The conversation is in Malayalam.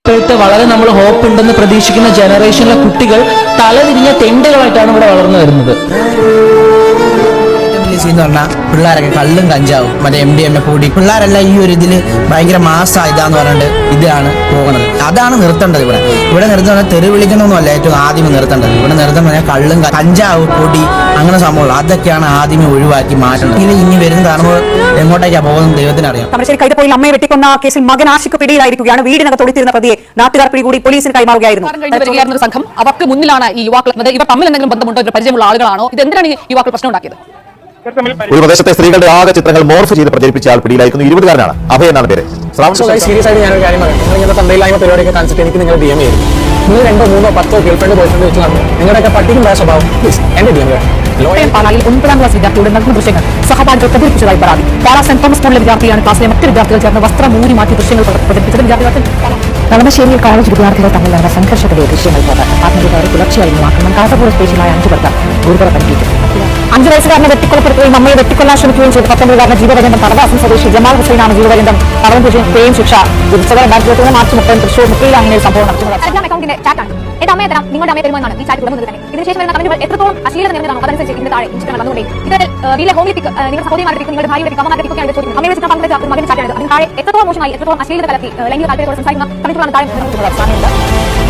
ഇപ്പോഴത്തെ വളരെ നമ്മൾ ഹോപ്പ് ഉണ്ടെന്ന് പ്രതീക്ഷിക്കുന്ന ജനറേഷനിലെ കുട്ടികൾ തലതിരിഞ്ഞ തെണ്ടുകളായിട്ടാണ് ഇവിടെ വളർന്നു വരുന്നത്. എന്ന് പറഞ്ഞാൽ പിള്ളേരൊക്കെ കള്ളും കഞ്ചാവും മറ്റേ MDMA കൂടി പിള്ളേരെല്ലാം ഈ ഒരു ഇതിൽ ഭയങ്കര ഇതാന്ന് പറഞ്ഞിട്ട് ഇതാണ് പോകുന്നത്. അതാണ് നിർത്തേണ്ടത്. ഇവിടെ നിർത്തുന്നത് തെറി വിളിക്കണമെന്നല്ല ഏറ്റവും ആദ്യം നിർത്തേണ്ടത്. ഇവിടെ നിർത്താൻ പറഞ്ഞാൽ കള്ളും കഞ്ചാവ് പൊടി അങ്ങനെ സംഭവങ്ങൾ അതൊക്കെയാണ് ആദ്യമേ ഒഴിവാക്കി മാറ്റേണ്ടത്. ഇനി വരുന്ന കാണുമ്പോൾ എങ്ങോട്ടേക്കാണ് പോകുന്നത് ദൈവത്തിനറിയാം. താമരശ്ശേരി കൈതപ്പൊയിൽ അമ്മയെ വെട്ടിക്കൊന്ന കേസിൽ മകൻ ആഷിഖ് പിടിയിലായിരിക്കുകയാണ്. വീടിനകത്ത് ഒളിച്ചിരുന്ന പ്രതിയെ നാട്ടുകാർ പിടികൂടി പോലീസിന് കൈമാറുകയായിരുന്നു. സംഘം അവർക്ക് മുന്നിലാണ് ഈ യുവാക്കൾ. ഇവർ തമ്മിൽ എന്തെങ്കിലും ബന്ധമുണ്ടോ, ഇവർ പരിചയമുള്ള ആളുകളാണോ, ഇത് എന്തിനാണ് ഈ യുവാക്കൾ പ്രശ്നം ഉണ്ടാക്കിയത്? ഒരു പ്രദേശത്തെ സ്ത്രീകളുടെ ആകെ ചിത്രങ്ങൾ മോർഫ് ചെയ്ത് പ്രചരിപ്പിച്ച ആൾ പിടിയിലായിരിക്കുന്നു. 20-കാരനാണ്. അഭയ എന്നാണ് പേര്. സീരിയസ് ആയിട്ട് ഞാനൊരു കാര്യം പറയാം. നിങ്ങൾ ഇങ്ങനത്തെ തന്തയില്ലായ്മ പരിപാടിയൊക്കെ കാണിച്ചിട്ട് എനിക്ക് നിങ്ങൾ DM ചെയ്യും. നിങ്ങൾ 2, 3, 10 ഗേൾഫ്രണ്ട് ബോയ്ഫ്രണ്ട് വെച്ച് നടന്നു. നിങ്ങളുടെയൊക്കെ പട്ടിക്കും സ്വഭാവം പ്ലീസ് എന്റെ DM പാലായിൽ 9ാം ക്ലാസ് വിദ്യാർത്ഥിയുടെ നഗ്ന ദൃശ്യങ്ങൾ സഹപാഠികൾ പ്രചരിപ്പിച്ചതായി പരാതി. പാലാ സെന്റ് തോമസ് സ്കൂളിലെ വിദ്യാർത്ഥിയാണ് ക്ലാസ്സിലെ മറ്റ് വിദ്യാർത്ഥികൾ ചേർന്ന് വസ്ത്രം ഊരി മാറ്റി ദൃശ്യങ്ങൾ പ്രചരിപ്പിച്ചത്. വിദ്യാർത്ഥികൾ കളമശ്ശേരിയിൽ കോളേജ് വിദ്യാർത്ഥികൾ തമ്മിൽ നടന്ന സംഘർഷത്തിലെ ദൃശ്യങ്ങൾ ആത്മഹത്യക്കാരെ പുലർച്ചെയായിരുന്നു ആക്രമണം. കാസർഗോഡ് സ്റ്റേഷനായ 5 പേർക്ക് ഗുരുതര പരിക്കേറ്റു. 5 വയസ്സുകാരനെ വെട്ടിക്കൊലപ്പെടുത്തുകയും അമ്മയെ വെട്ടിക്കൊല്ലാൻ ശ്രമിക്കുകയും ചെയ്ത 19-കാരന് ജീവപര്യന്തം കടവാസം സ്വദേശി ജമാൽ ഹുസൈനാണ് ജീവപര്യന്തം തടവുകയും ശിക്ഷ വിധിച്ചത്. 2020 മാർച്ച് 30 തൃശൂർ മുക്കയിലാണ് അങ്ങനെ ഒരു സംഭവം നടക്കുന്നത്. അക്കൗണ്ടിന്റെ ചാറ്റാണ് എന്റെ അമ്മയെ തരാം നിങ്ങളുടെ അമ്മയെ തരുമെന്നാണ് ഈ ചാറ്റ് തുടങ്ങുന്നത് തന്നെ. ഇതിനുശേഷം വരുന്ന കമന്റുകൾ എത്രത്തോളം അശ്ലീലത നിറഞ്ഞതാണോ അതനുസരിച്ച് ഇതിന്റെ താഴെ ഇൻസ്റ്റഗ്രാം വന്നുകൊണ്ടേ ഇതിൽ വീട്ടിലെ ഹോമിൽ പിക്ക് നിങ്ങളുടെ സഹോദരിമാരുടെ പിക്ക് നിങ്ങളുടെ ഭാര്യയുടെ പിക്ക് അമ്മമാരുടെ പിക്കൊക്കെയാണ് ചോദിക്കുന്നത്. അമ്മയെ വെച്ചിട്ട് പങ്കെടുത്ത മകൻ ചാറ്റാണ്. അതിന് താഴെ എത്രത്തോളം മോശമായി എത്രത്തോളം അശ്ലീലത കലർത്തി ലൈംഗിക താല്പര്യത്തോടെ സംസാരിക്കുന്ന കമന്റുകളാണ് താഴെ.